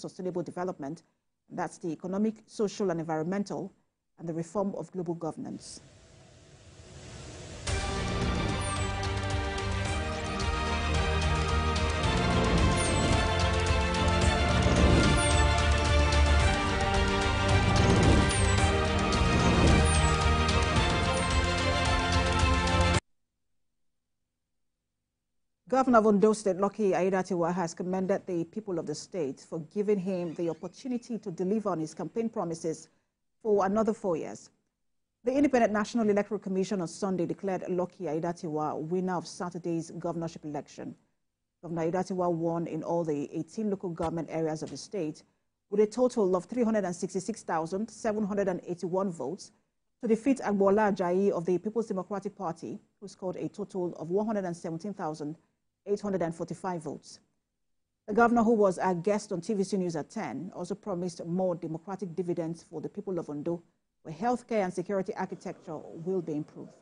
sustainable development. That's the economic, social, and environmental, and the reform of global governance. Governor of Ondo State, Lucky Aiyedatiwa, has commended the people of the state for giving him the opportunity to deliver on his campaign promises for another 4 years. The Independent National Electoral Commission on Sunday declared Lucky Aiyedatiwa winner of Saturday's governorship election. Governor Aiyedatiwa won in all the 18 local government areas of the state with a total of 366,781 votes to defeat Agbola Ajayi of the People's Democratic Party, who scored a total of 117,845 votes. The governor, who was our guest on TVC News at 10, also promised more democratic dividends for the people of Ondo, where healthcare and security architecture will be improved.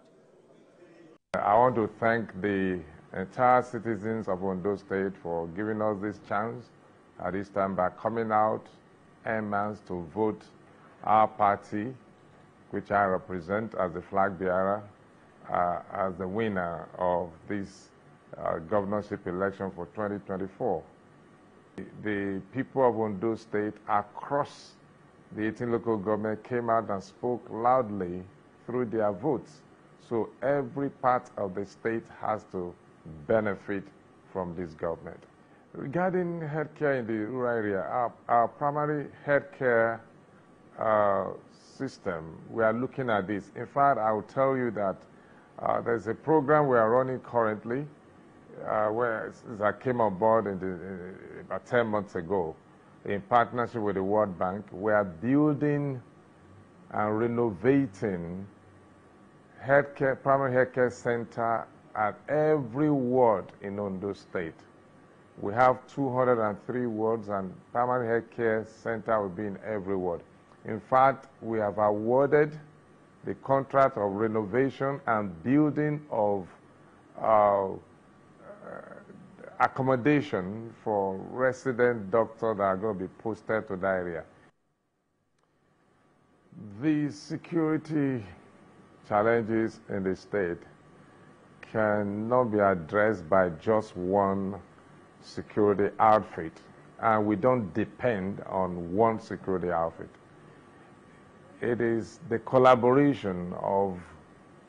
I want to thank the entire citizens of Ondo State for giving us this chance at this time by coming out en masse to vote our party, which I represent as the flag bearer, as the winner of this governorship election for 2024. The people of Ondo State across the 18 local government came out and spoke loudly through their votes. So every part of the state has to benefit from this government. Regarding healthcare in the rural area, our primary healthcare system, we are looking at this. In fact, I will tell you that there's a program we are running currently where I came on board about 10 months ago in partnership with the World Bank. We are building and renovating primary healthcare center at every ward in Ondo State. We have 203 wards, and primary healthcare center will be in every ward. In fact, we have awarded the contract of renovation and building of accommodation for resident doctors that are going to be posted to that area. The security challenges in the state cannot be addressed by just one security outfit, and we don't depend on one security outfit. It is the collaboration of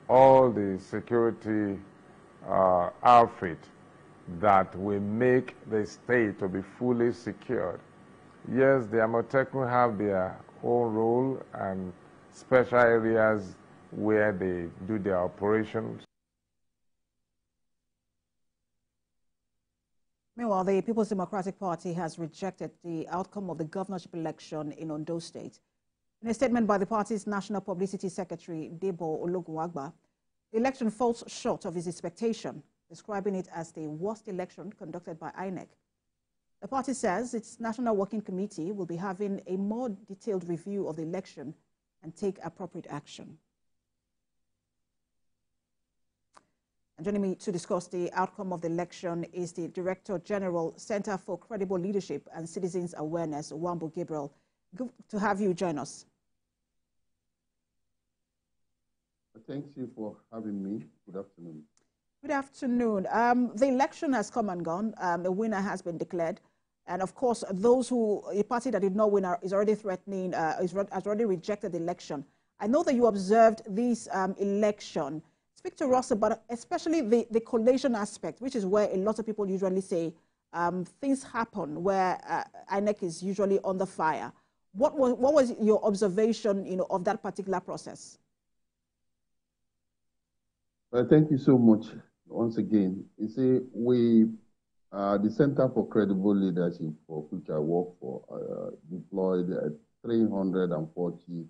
all the security outfits that will make the state to be fully secured. Yes, the Amotekun have their own role and special areas where they do their operations. Meanwhile, the People's Democratic Party has rejected the outcome of the governorship election in Ondo State. In a statement by the party's National Publicity Secretary, Debo Ologunwagba, the election falls short of his expectation, describing it as the worst election conducted by INEC. The party says its National Working Committee will be having a more detailed review of the election and take appropriate action. And joining me to discuss the outcome of the election is the Director General, Center for Credible Leadership and Citizens Awareness, Wambo Gabriel. Good to have you join us. Thank you for having me. Good afternoon. Good afternoon. The election has come and gone. A winner has been declared. And of course, a party that did not win is already threatening, has already rejected the election. I know that you observed this election. Speak to us about especially the collation aspect, which is where a lot of people usually say things happen where INEC is usually under fire. What was your observation, of that particular process? Well, thank you so much once again. You see, the Center for Credible Leadership, for which I work for, deployed 340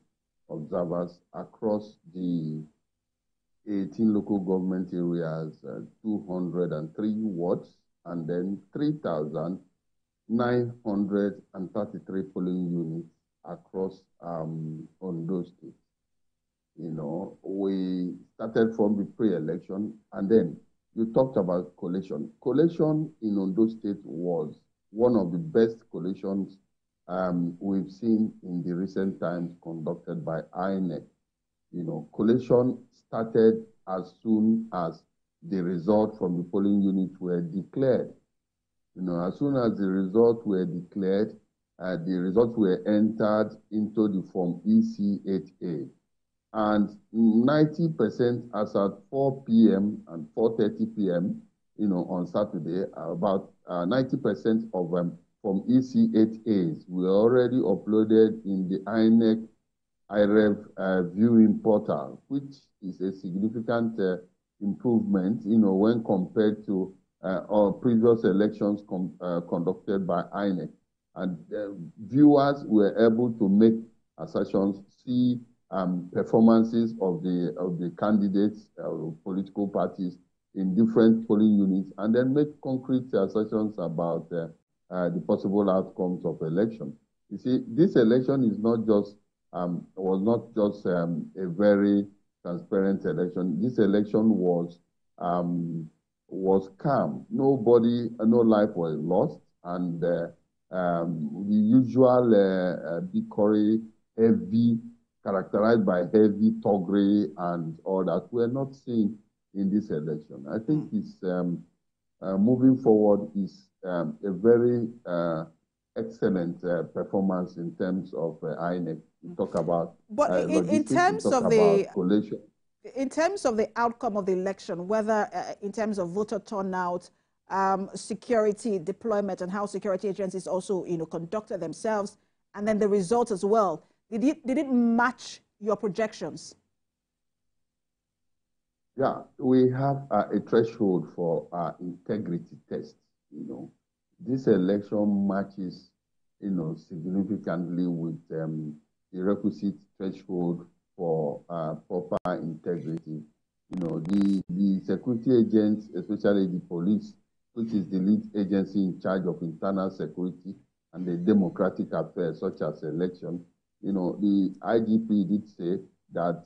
observers across the 18 local government areas, 203 wards, and then 3,933 polling units across Ondo State. We started from the pre-election, and then you talked about collation. Collation in Ondo State was one of the best collations we've seen in the recent times conducted by INEC. Collation started as soon as the results from the polling units were declared. As soon as the results were declared, the results were entered into the Form EC8A. And 90% as at 4 p.m. and 4:30 p.m., on Saturday, about 90% of them from EC8As were already uploaded in the INEC IREV viewing portal, which is a significant improvement, when compared to our previous elections conducted by INEC. And viewers were able to make assertions, see performances of the candidates, political parties in different polling units, and then make concrete assertions about the possible outcomes of election. You see, this election is not just was not just a very transparent election. This election was calm. No life was lost, and the usual decoy, characterized by heavy thuggery and all that, we're not seeing in this election. I think it's moving forward is a very excellent performance in terms of INEC. We talk about, but in terms of the outcome of the election, whether in terms of voter turnout, security deployment, and how security agencies also conducted themselves, and then the results as well, did it match your projections? Yeah, we have a threshold for integrity tests. This election matches, significantly with the requisite threshold for proper integrity. The security agents, especially the police, which is the lead agency in charge of internal security and the democratic affairs such as election, the IGP did say that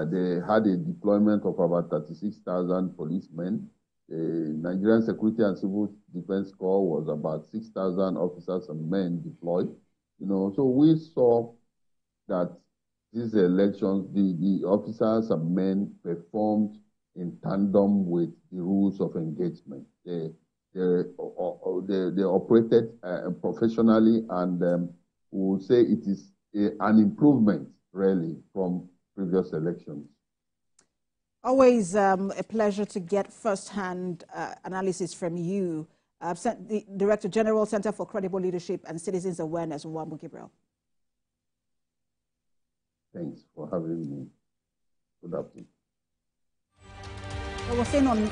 they had a deployment of about 36,000 policemen. The Nigerian Security and Civil Defense Corps was about 6,000 officers and men deployed. So we saw that these elections, the officers and men performed in tandem with the rules of engagement. They operated professionally, and we would say it is an improvement, really, from previous elections. Always a pleasure to get first-hand analysis from you. The Director General, Center for Credible Leadership and Citizens Awareness, Wambu Gabriel. Thanks for having me. Good afternoon. We're saying on